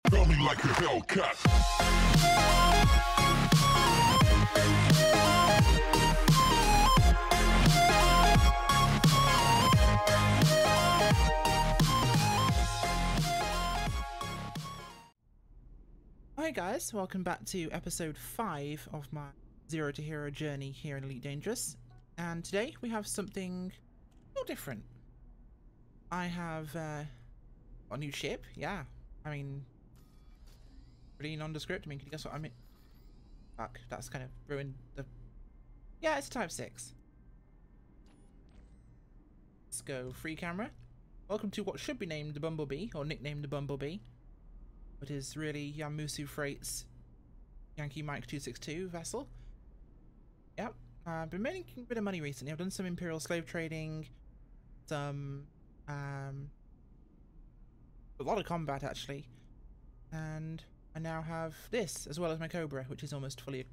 Tell me like a Hellcat. Hi guys, welcome back to episode 5 of my Zero to Hero journey here in Elite Dangerous, and today we have something a little different. I have a new ship, yeah, I mean, pretty nondescript. I mean, can you guess what I mean? Fuck, that's kind of ruined the... Yeah, it's a Type 6. Let's go free camera. Welcome to what should be named the Bumblebee, or nicknamed the Bumblebee, but is really Yamusu Freight's Yankee Mike 262 vessel. Yep, I've been making a bit of money recently. I've done some Imperial slave trading, some a lot of combat actually, and I now have this as well as my Cobra, which is almost fully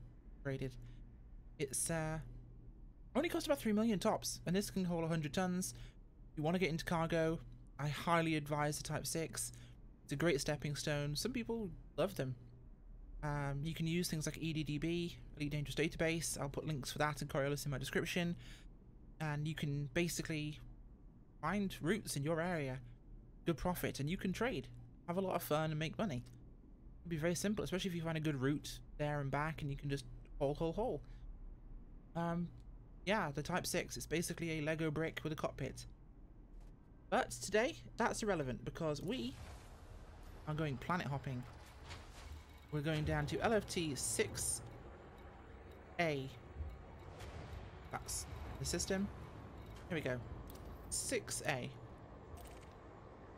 upgraded. It's only cost about 3 million tops, and this can hold 100 tons. If you want to get into cargo, I highly advise the Type 6. It's a great stepping stone. Some people love them. You can use things like EDDB, Elite Dangerous Database. I'll put links for that and Coriolis in my description. And you can basically find routes in your area, good profit, and you can trade. Have a lot of fun and make money. It'll be very simple, especially if you find a good route there and back and you can just haul. Yeah, the Type 6, it's basically a Lego brick with a cockpit. But today, that's irrelevant because we are going planet hopping. We're going down to LFT 6A. That's the system. Here we go. 6A.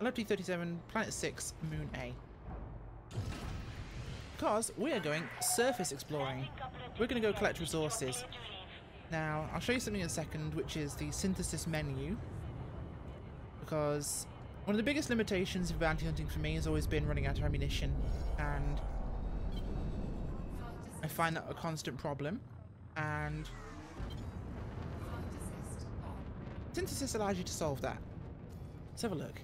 LFT 37, Planet 6, Moon A. Because we are going surface exploring. We're going to go collect resources. Now, I'll show you something in a second, which is the synthesis menu. Because one of the biggest limitations of bounty hunting for me has always been running out of ammunition, and I find that a constant problem, and synthesis allows you to solve that. Let's have a look.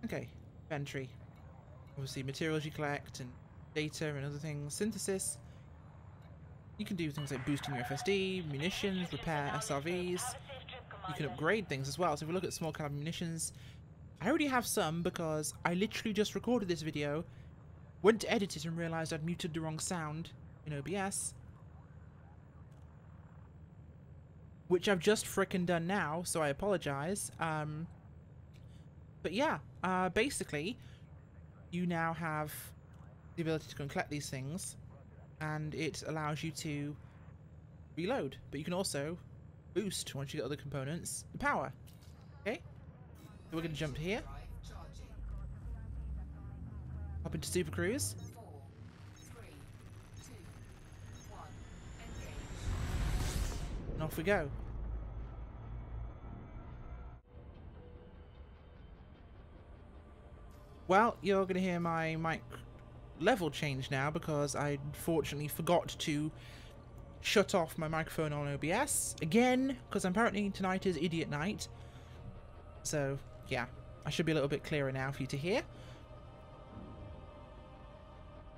Okay, inventory. Obviously materials you collect and data and other things. Synthesis, you can do things like boosting your FSD, munitions, repair SRVs. You can upgrade things as well. So if we look at small caliber munitions, I already have some because I literally just recorded this video, went to edit it and realized I'd muted the wrong sound in OBS, which I've just frickin' done now, so I apologize. But yeah, basically you now have the ability to go and collect these things, and it allows you to reload, but you can also boost once you get other components the power. Okay, so we're going to jump here, hop into Super Cruise, and off we go. Well, you're going to hear my mic level change now because I unfortunately forgot to shut off my microphone on OBS again, because apparently tonight is idiot night. So yeah, I should be a little bit clearer now for you to hear.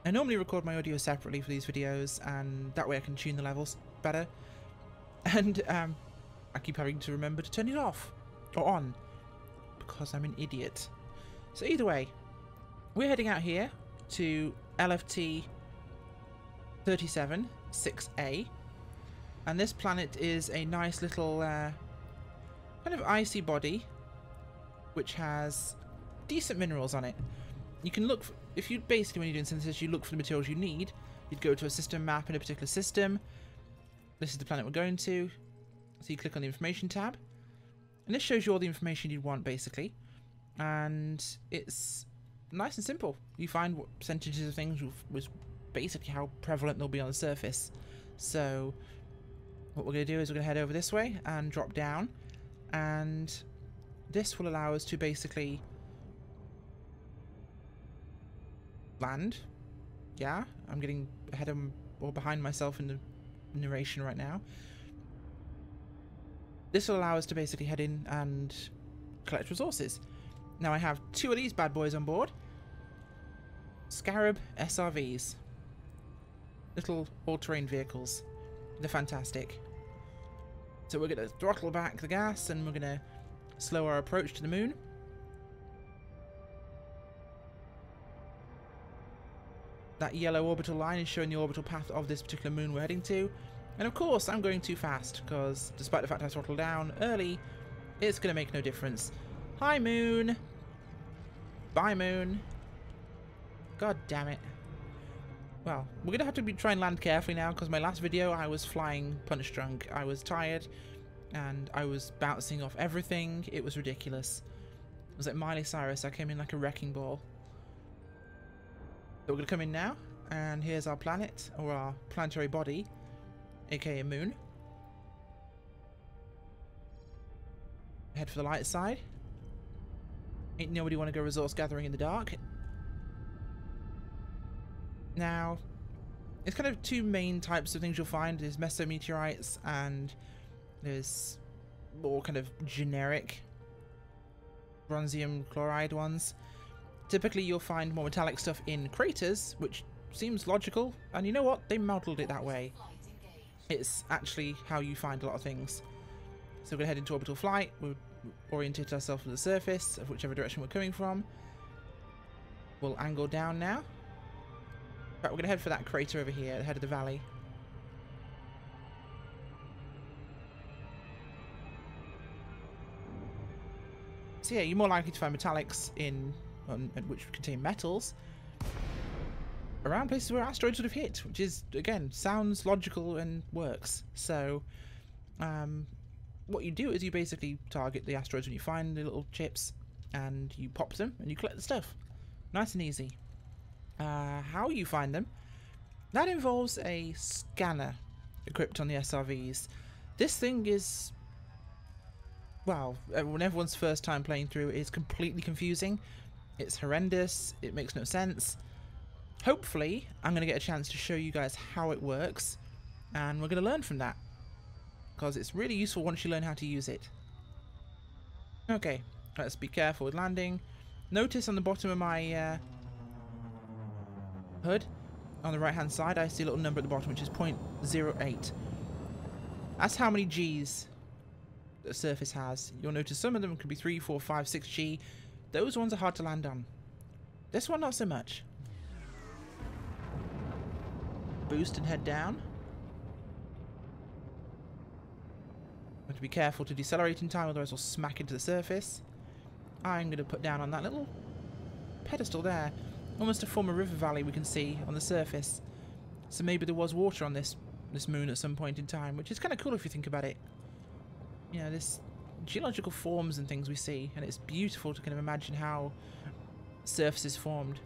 I normally record my audio separately for these videos, and that way I can tune the levels better. And I keep having to remember to turn it off or on because I'm an idiot. So either way, we're heading out here to LFT 37 6A, and this planet is a nice little kind of icy body which has decent minerals on it. You can look for, if you basically, when you're doing synthesis, you look for the materials you need. You'd go to a system map in a particular system. This is the planet we're going to, so you click on the information tab, and this shows you all the information you'd want basically, and it's nice and simple. You find what percentages of things was basically how prevalent they'll be on the surface. So what we're going to do is we're going to head over this way and drop down, and this will allow us to basically land. Yeah, I'm getting ahead of or behind myself in the narration right now. This will allow us to basically head in and collect resources. Now I have 2 of these bad boys on board. Scarab SRVs. Little all-terrain vehicles. They're fantastic. So we're going to throttle back the gas and we're going to slow our approach to the moon. That yellow orbital line is showing the orbital path of this particular moon we're heading to. And of course I'm going too fast because despite the fact I throttle down early, it's going to make no difference. Hi moon! Bye moon! God damn it. Well, we're going to have to try and land carefully now because my last video I was flying punch drunk. I was tired and I was bouncing off everything. It was ridiculous. It was like Miley Cyrus. I came in like a wrecking ball. So we're going to come in now and here's our planet, or our planetary body, aka moon. Head for the light side. Ain't nobody want to go resource gathering in the dark. Now, it's kind of two main types of things you'll find. There's mesometeorites and there's more kind of generic bronzium chloride ones. Typically you'll find more metallic stuff in craters, which seems logical, and you know what? They modeled it that way. It's actually how you find a lot of things. So we're going to head into orbital flight. We'll orientate ourselves to the surface of whichever direction we're coming from. We'll angle down now. Right, we're going to head for that crater over here at the head of the valley. So yeah, you're more likely to find metallics which contain metals around places where asteroids would have hit, which is, again, sounds logical and works. So what you do is you basically target the asteroids when you find the little chips and you pop them and you collect the stuff. Nice and easy. How you find them, that involves a scanner equipped on the SRVs. This thing is, well, when everyone's first time playing through, it's completely confusing. It's horrendous. It makes no sense. Hopefully, I'm going to get a chance to show you guys how it works, and we're going to learn from that, because it's really useful once you learn how to use it. Okay, let's be careful with landing. Notice on the bottom of my hood, on the right hand side, I see a little number at the bottom which is 0.08. That's how many G's the surface has. You'll notice some of them could be 3, 4, 5, 6 G. Those ones are hard to land on. This one not so much. Boost and head down. Have to be careful to decelerate in time, otherwise we'll smack into the surface. I'm going to put down on that little pedestal there, almost to form a river valley we can see on the surface. So maybe there was water on this moon at some point in time, which is kind of cool if you think about it. You know, this geological forms and things we see, and it's beautiful to kind of imagine how surfaces formed.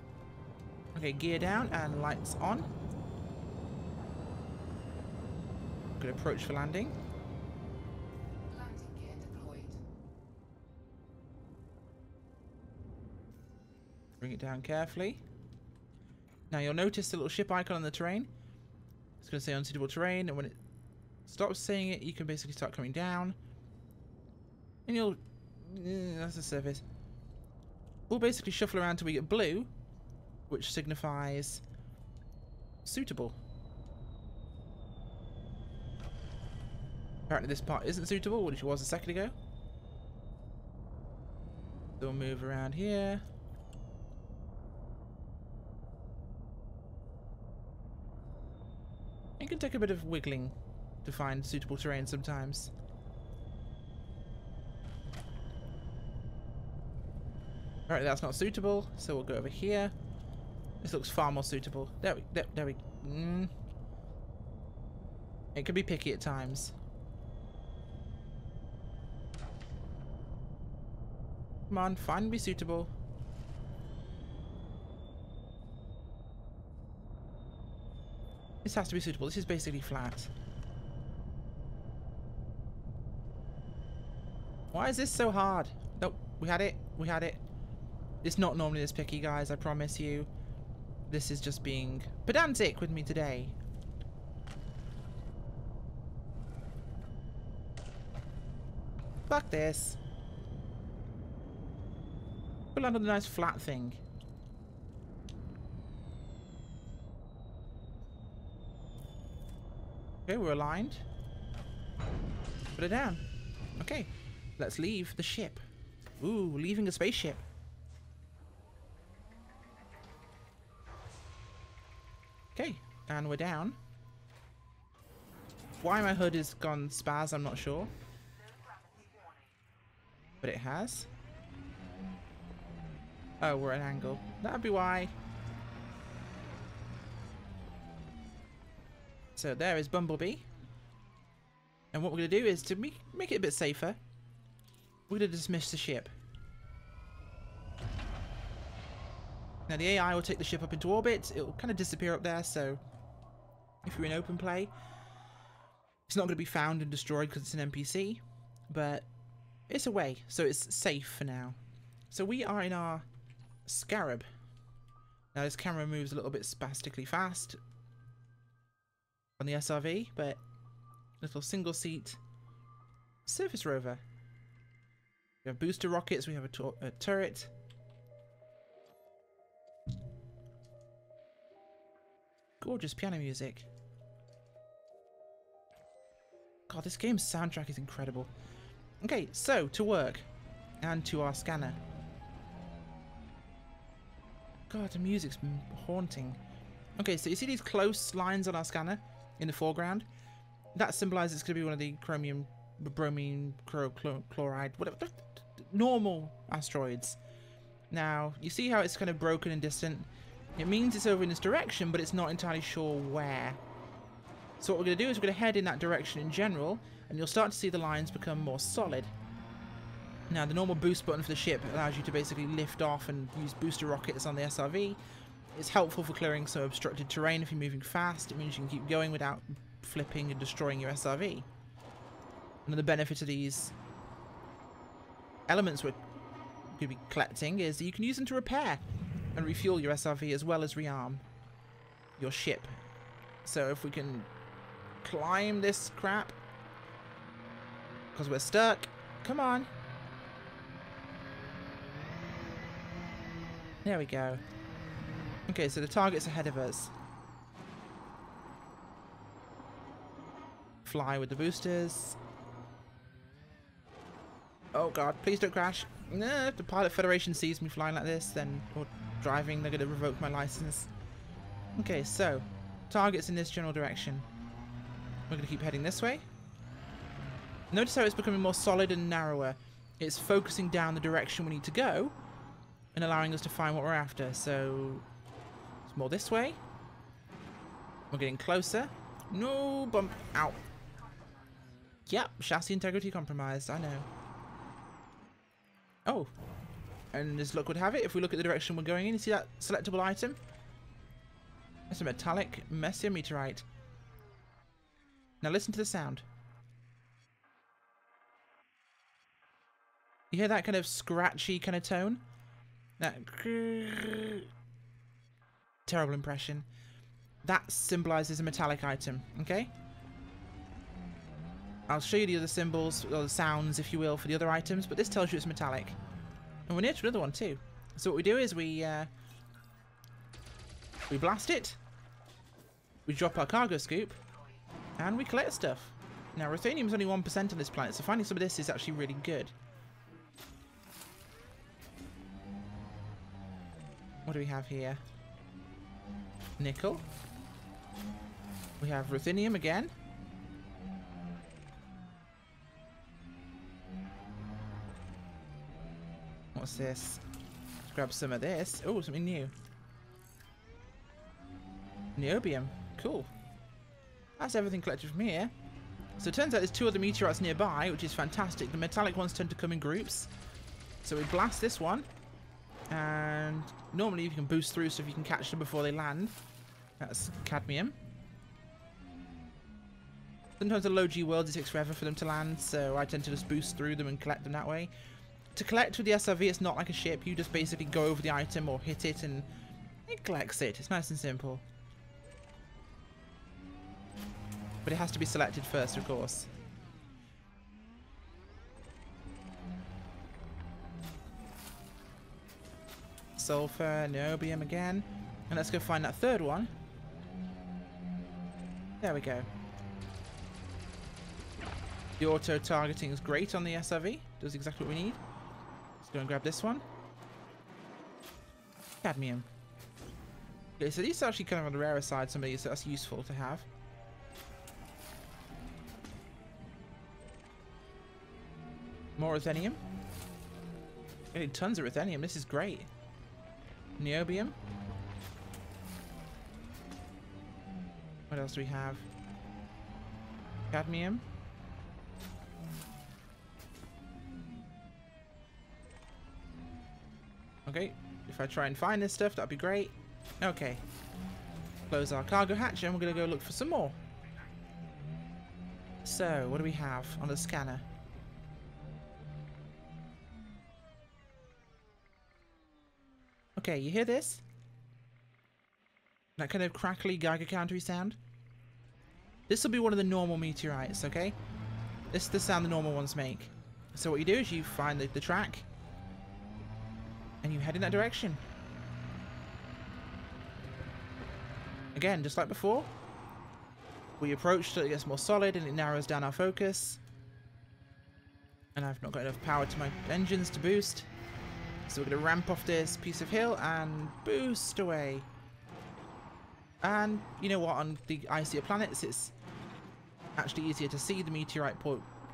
Okay, gear down and lights on. Good approach for landing. Landing gear deployed. Bring it down carefully. Now you'll notice the little ship icon on the terrain. It's going to say unsuitable terrain, and when it stops saying it, you can basically start coming down. And you'll... that's the surface. We'll basically shuffle around till we get blue, which signifies suitable. Apparently this part isn't suitable, which it was a second ago. So we'll move around here. It can take a bit of wiggling to find suitable terrain sometimes. Alright, that's not suitable, so we'll go over here. This looks far more suitable. There we. It can be picky at times. Come on, find and be suitable. This has to be suitable. This is basically flat. Why is this so hard? Nope, we had it. We had it. It's not normally this picky, guys, I promise you. This is just being pedantic with me today. Fuck this. We'll land on a nice flat thing. Okay, we're aligned. Put it down. Okay, let's leave the ship. Ooh, leaving a spaceship. Okay, and we're down. Why my hood has gone spaz, I'm not sure. But it has. Oh, we're at an angle. That'd be why. So there is Bumblebee. And what we're going to do is, to make it a bit safer, we're going to dismiss the ship. Now the AI will take the ship up into orbit. It'll kind of disappear up there, so if you're in open play, it's not going to be found and destroyed because it's an NPC, but it's away, so it's safe for now. So we are in our Scarab. Now this camera moves a little bit spastically fast on the SRV, but little single seat surface rover. We have booster rockets, we have a turret. Gorgeous piano music. God, this game's soundtrack is incredible. Okay, so to work and to our scanner. God, the music's haunting. Okay, so you see these close lines on our scanner in the foreground? That symbolizes it's going to be one of the chromium, bromine, chloride, whatever, normal asteroids. Now, you see how it's kind of broken and distant? It means it's over in this direction, but it's not entirely sure where. So what we're going to do is we're going to head in that direction in general, and you'll start to see the lines become more solid. Now, the normal boost button for the ship allows you to basically lift off and use booster rockets on the SRV. It's helpful for clearing some obstructed terrain if you're moving fast. It means you can keep going without flipping and destroying your SRV. Another benefit of these elements we're going to be collecting is that you can use them to repair and refuel your SRV as well as rearm your ship. So if we can climb this crap, because we're stuck, come on. There we go. Okay, so the target's ahead of us. Fly with the boosters. Oh god, please don't crash. No, if the Pilot Federation sees me flying like this, then, or driving, they're going to revoke my license. Okay, so, target's in this general direction. We're going to keep heading this way. Notice how it's becoming more solid and narrower. It's focusing down the direction we need to go, and allowing us to find what we're after. So, it's more this way. We're getting closer. No bump. Ow. Yep, chassis integrity compromised, I know. Oh, and as luck would have it, if we look at the direction we're going in, you see that selectable item? That's a metallic Messier meteorite. Now listen to the sound. You hear that kind of scratchy kind of tone? That terrible impression. That symbolizes a metallic item, okay? I'll show you the other symbols, or the sounds, if you will, for the other items, but this tells you it's metallic. And we're near to another one, too. So what we do is we blast it, we drop our cargo scoop, and we collect stuff. Now, ruthenium is only 1% on this planet, so finding some of this is actually really good. What do we have here? Nickel. We have ruthenium again. What's this? Let's grab some of this. Oh, something new. Niobium. Cool. That's everything collected from here. So it turns out there's two other meteorites nearby, which is fantastic. The metallic ones tend to come in groups. So we blast this one. And normally you can boost through so if you can catch them before they land. That's cadmium. Sometimes the low G worlds it takes forever for them to land, so I tend to just boost through them and collect them that way. To collect with the SRV, it's not like a ship. You just basically go over the item or hit it and it collects it. It's nice and simple. But it has to be selected first, of course. Sulfur, niobium again. And let's go find that third one. There we go. The auto-targeting is great on the SRV. Does exactly what we need. Let's go and grab this one. Cadmium. Okay, so these are actually kind of on the rarer side, some of these, so that's useful to have. More ruthenium. Getting tons of ruthenium, this is great. Niobium. What else do we have? Cadmium. Okay, if I try and find this stuff, that'd be great. Okay. Close our cargo hatch and we're going to go look for some more. So, what do we have on the scanner? Okay, you hear this? That kind of crackly Geiger countery sound? This will be one of the normal meteorites, okay? This is the sound the normal ones make. So what you do is you find the track and you head in that direction. Again, just like before, we approach till it gets more solid and it narrows down our focus. And I've not got enough power to my engines to boost. So we're going to ramp off this piece of hill and boost away. And you know what, on the icier planets it's actually easier to see the meteorite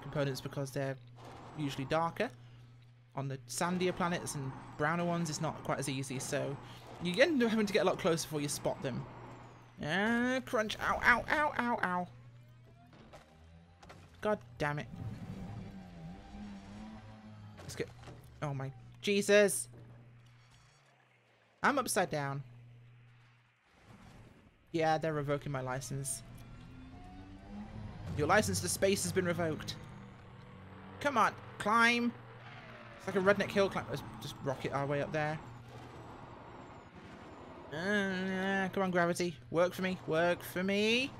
components because they're usually darker. On the sandier planets and browner ones it's not quite as easy, so you end up having to get a lot closer before you spot them. Crunch, ow, ow, ow, ow, ow. God damn it. Let's get, oh my Jesus. I'm upside down. Yeah, they're revoking my license. Your license to space has been revoked. Come on, climb. It's like a redneck hill climb. Let's just rocket our way up there. Come on, gravity. Work for me. Work for me.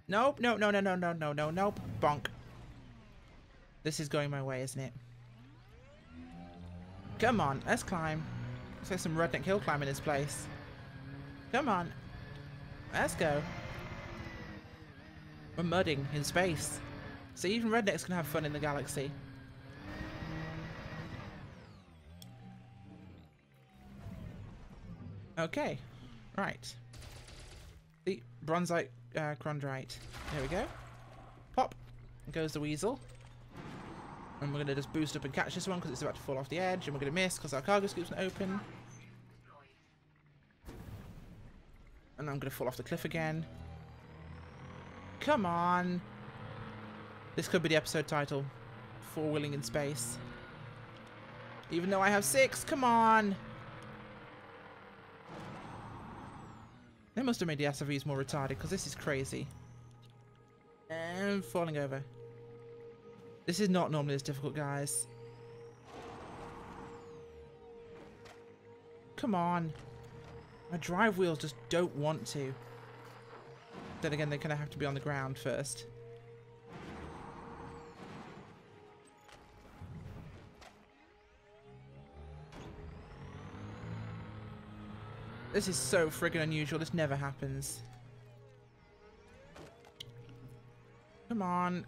Nope, no, no, no, no, no, no, no, nope. Bonk. This is going my way, isn't it? Come on, let's climb. Looks like some redneck hill climb in this place. Come on. Let's go. We're mudding in space. So even rednecks can have fun in the galaxy. Okay. Right. The bronzite chondrite. There we go. Pop. Goes the weasel. And we're going to just boost up and catch this one because it's about to fall off the edge. And we're going to miss because our cargo scoop's not open. And I'm going to fall off the cliff again. Come on. This could be the episode title. 4 Wheeling in space. Even though I have 6. Come on. They must have made the SRVs more retarded because this is crazy. And falling over. This is not normally this difficult, guys. Come on. My drive wheels just don't want to. Then again, they kind of have to be on the ground first. This is so friggin' unusual. This never happens. Come on.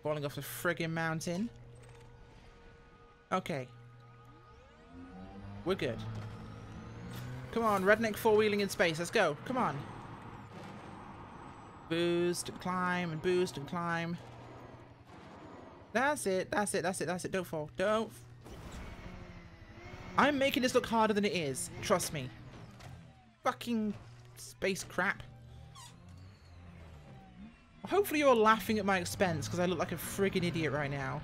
Falling off the friggin' mountain. Okay. We're good. Come on, redneck 4-wheeling in space. Let's go. Come on. Boost and climb and boost and climb. That's it. That's it. That's it. That's it. Don't fall. Don't. I'm making this look harder than it is. Trust me. Fucking space crap. Hopefully you're laughing at my expense because I look like a friggin' idiot right now.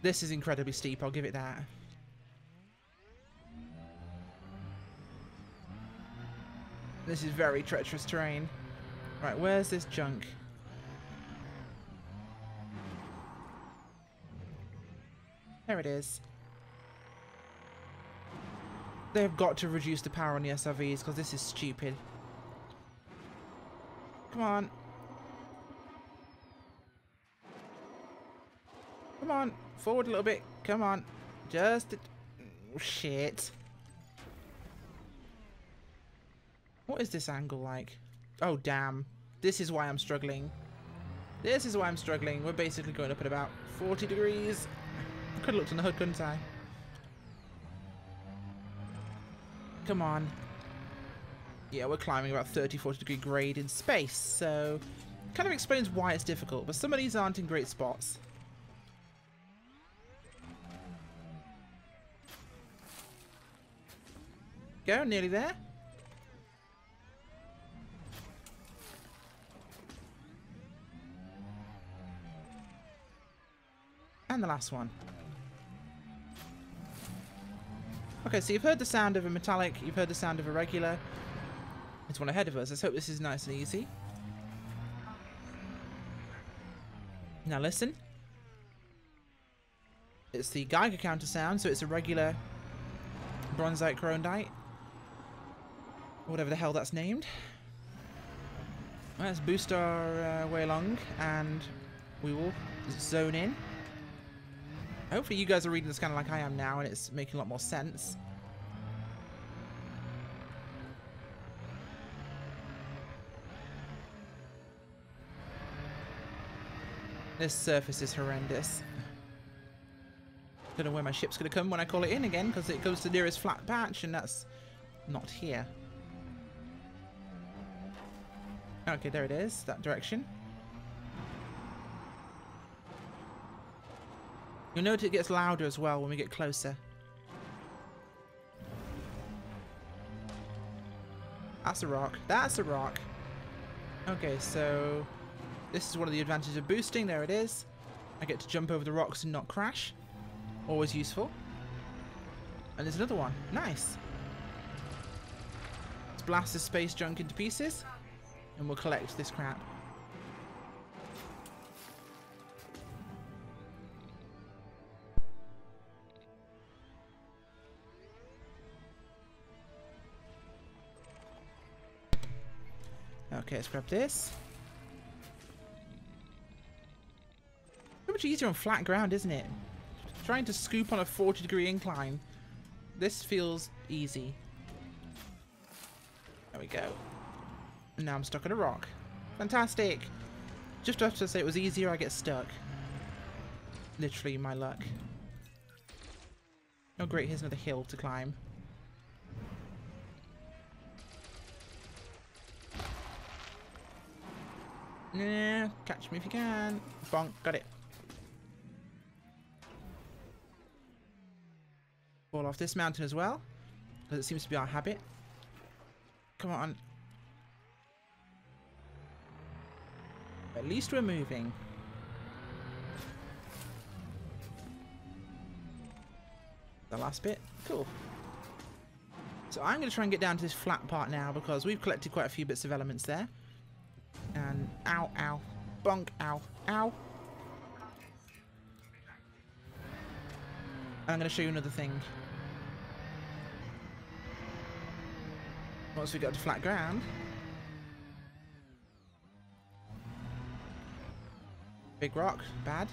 This is incredibly steep, I'll give it that. This is very treacherous terrain. Right, where's this junk? There it is. They've got to reduce the power on the SRVs because this is stupid. Come on. Come on. Forward a little bit. Come on. Just... Oh, shit. What is this angle like? Oh, damn. This is why I'm struggling. This is why I'm struggling. We're basically going up at about 40 degrees. I could have looked on the hood, couldn't I? Come on. Yeah, we're climbing about 30, 40 degree grade in space, so kind of explains why it's difficult, but some of these aren't in great spots. Go, nearly there. And the last one. Okay, so you've heard the sound of a metallic, you've heard the sound of a regular. There's one ahead of us. Let's hope this is nice and easy. Now listen. It's the Geiger counter sound, so it's a regular bronzite chronite. Whatever the hell that's named. Let's boost our way along, and we will zone in. Hopefully you guys are reading this kind of like I am now, and it's making a lot more sense. This surface is horrendous. Don't know where my ship's going to come when I call it in again, because it goes to the nearest flat patch, and that's not here. Okay, there it is, that direction. You'll note it gets louder as well when we get closer. That's a rock. That's a rock. Okay, so this is one of the advantages of boosting. There it is. I get to jump over the rocks and not crash. Always useful. And there's another one. Nice. Let's blast this space junk into pieces, and we'll collect this crap. Okay, let's grab this. So much easier on flat ground, isn't it? Trying to scoop on a 40-degree incline. This feels easy. There we go. And now I'm stuck on a rock. Fantastic! Just after I say it was easier, I get stuck. Literally my luck. Oh great, here's another hill to climb. Nah, catch me if you can. Bonk, got it. Fall off this mountain as well, because it seems to be our habit. Come on. At least we're moving. The last bit. Cool. So I'm going to try and get down to this flat part now, because we've collected quite a few bits of elements there. And ow, ow, bonk, ow, ow. And I'm going to show you another thing. Once we get to flat ground. Big rock, bad.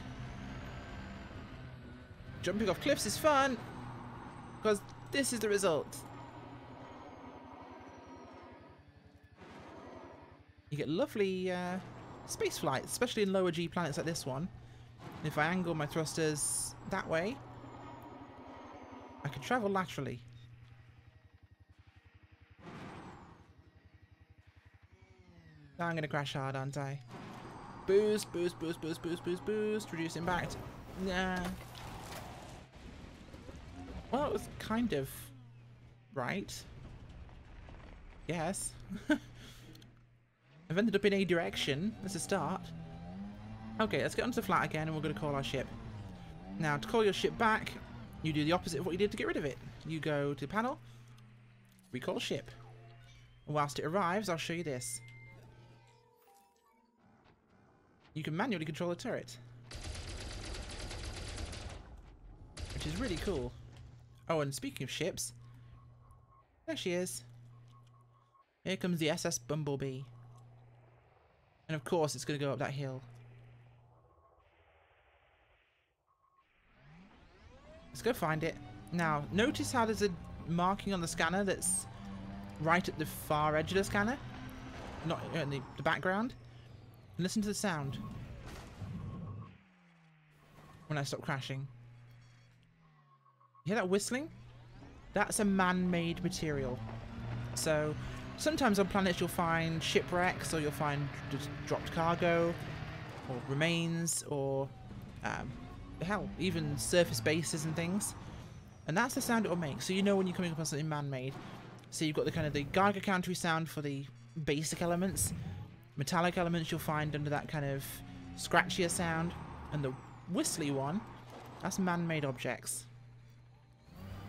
Jumping off cliffs is fun, because this is the result. You get lovely space flight, especially in lower G planets like this one. And if I angle my thrusters that way, I can travel laterally. Now I'm going to crash hard, aren't I? Boost, boost, boost, boost, boost, boost, boost. Reduce impact. Nah. Well, it was kind of right. Yes. I've ended up in a direction. That's a start. Okay, let's get onto the flat again, and we're going to call our ship. Now, to call your ship back, you do the opposite of what you did to get rid of it. You go to the panel, recall ship. And whilst it arrives, I'll show you this. You can manually control the turret, which is really cool. Oh, and speaking of ships, there she is. Here comes the SS Bumblebee. And of course, it's going to go up that hill. Let's go find it. Now, notice how there's a marking on the scanner that's right at the far edge of the scanner, not in the background. And listen to the sound when I stop crashing. You hear that whistling? That's a man-made material. So sometimes on planets you'll find shipwrecks, or you'll find just dropped cargo, or remains, or hell, even surface bases and things. And that's the sound it will make. So you know when you're coming up on something man-made. So you've got the kind of the Geiger counter sound for the basic elements. Metallic elements you'll find under that kind of scratchier sound. And the whistly one, that's man-made objects.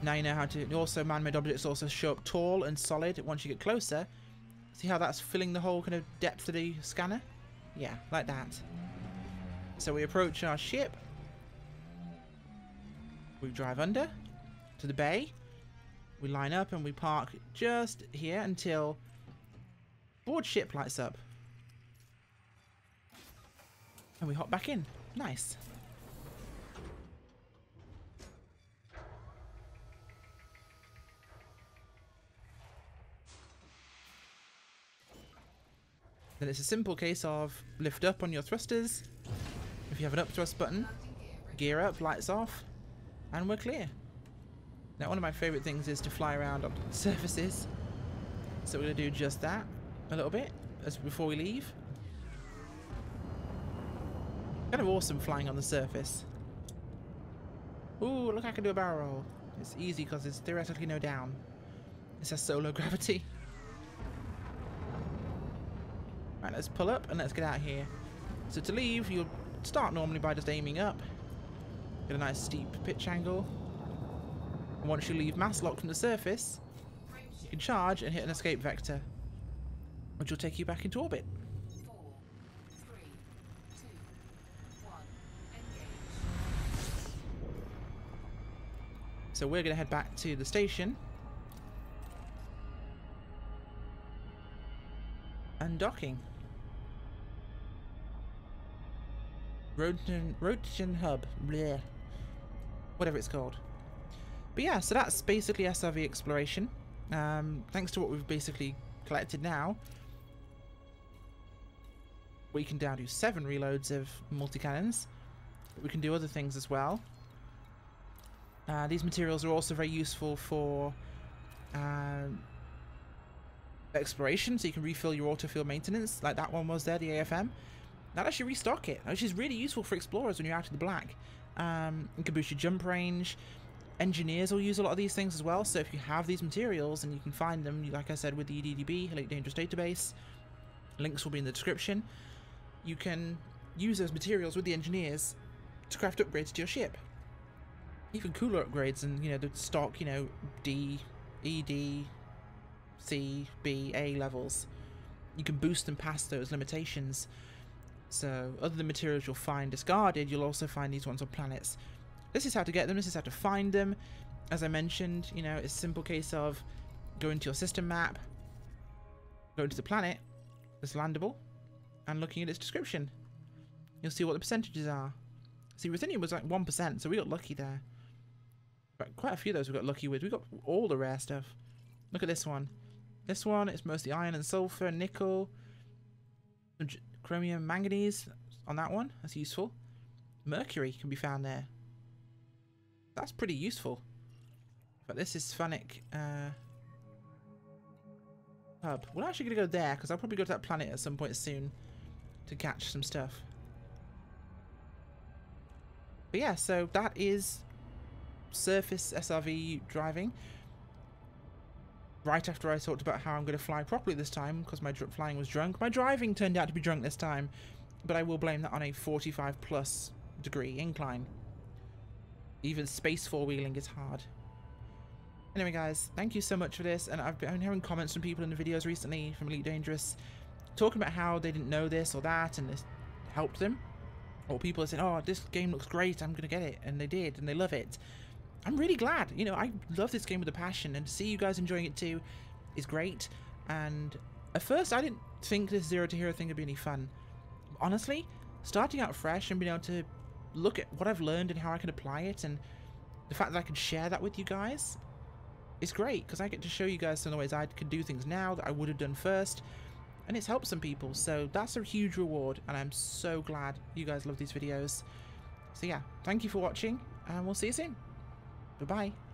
Now you know how to... Also, man-made objects also show up tall and solid once you get closer. See how that's filling the whole kind of depth of the scanner? Yeah, like that. So we approach our ship. We drive under to the bay. We line up and we park just here until board ship lights up. And we hop back in. Nice. Then it's a simple case of lift up on your thrusters. If you have an up thrust button, gear up, lights off, and we're clear. Now, one of my favourite things is to fly around on surfaces. So we're going to do just that a little bit as before we leave. Kind of awesome flying on the surface. Ooh, look, I can do a barrel roll. It's easy because there's theoretically no down. It's a solo gravity. Right, let's pull up and let's get out of here. So to leave, you'll start normally by just aiming up. Get a nice steep pitch angle. And once you leave mass lock from the surface, you can charge and hit an escape vector, which will take you back into orbit. 4, 3, 2, 1, engage. So we're going to head back to the station. And docking. Rotation hub. Bleh. Whatever it's called. But yeah, so that's basically SRV exploration. Thanks to what we've basically collected now, we can now do 7 reloads of multi-cannons. We can do other things as well. These materials are also very useful for exploration, so you can refill your autofill maintenance, like that one was there, the AFM. That actually restock it, which is really useful for explorers when you're out of the black. It can boost your jump range. Engineers will use a lot of these things as well, so if you have these materials and you can find them, like I said, with the EDDB, Elite Dangerous Database, links will be in the description, you can use those materials with the engineers to craft upgrades to your ship. Even cooler upgrades and, you know, the stock, you know, D, ED, C, B, A levels. You can boost them past those limitations. So, other than materials you'll find discarded, you'll also find these ones on planets. This is how to get them, this is how to find them. As I mentioned, you know, it's a simple case of going to your system map, going to the planet that's landable, and looking at its description. You'll see what the percentages are. See, Ruthenium was like 1%, so we got lucky there. But quite a few of those we got lucky with. We got all the rare stuff. Look at this one. This one, it's mostly iron and sulfur, nickel, chromium, manganese on that one. That's useful. Mercury can be found there. That's pretty useful. But this is Phonic hub. We're actually going to go there because I'll probably go to that planet at some point soon to catch some stuff. But yeah, so that is surface SRV driving. Right after I talked about how I'm going to fly properly this time because my flying was drunk. My driving turned out to be drunk this time, but I will blame that on a 45+ degree incline. Even space four-wheeling is hard. Anyway guys, thank you so much for this, and I've been hearing comments from people in the videos recently from Elite Dangerous talking about how they didn't know this or that and this helped them. Or people are saying, oh, this game looks great, I'm going to get it, and they did, and they love it. I'm really glad. You know, I love this game with a passion, and to see you guys enjoying it too is great. And at first, I didn't think this Zero to Hero thing would be any fun. Honestly, starting out fresh and being able to look at what I've learned and how I can apply it and the fact that I can share that with you guys is great, because I get to show you guys some of the ways I can do things now that I would have done first, and it's helped some people. So that's a huge reward, and I'm so glad you guys love these videos. So yeah, thank you for watching, and we'll see you soon. Bye-bye.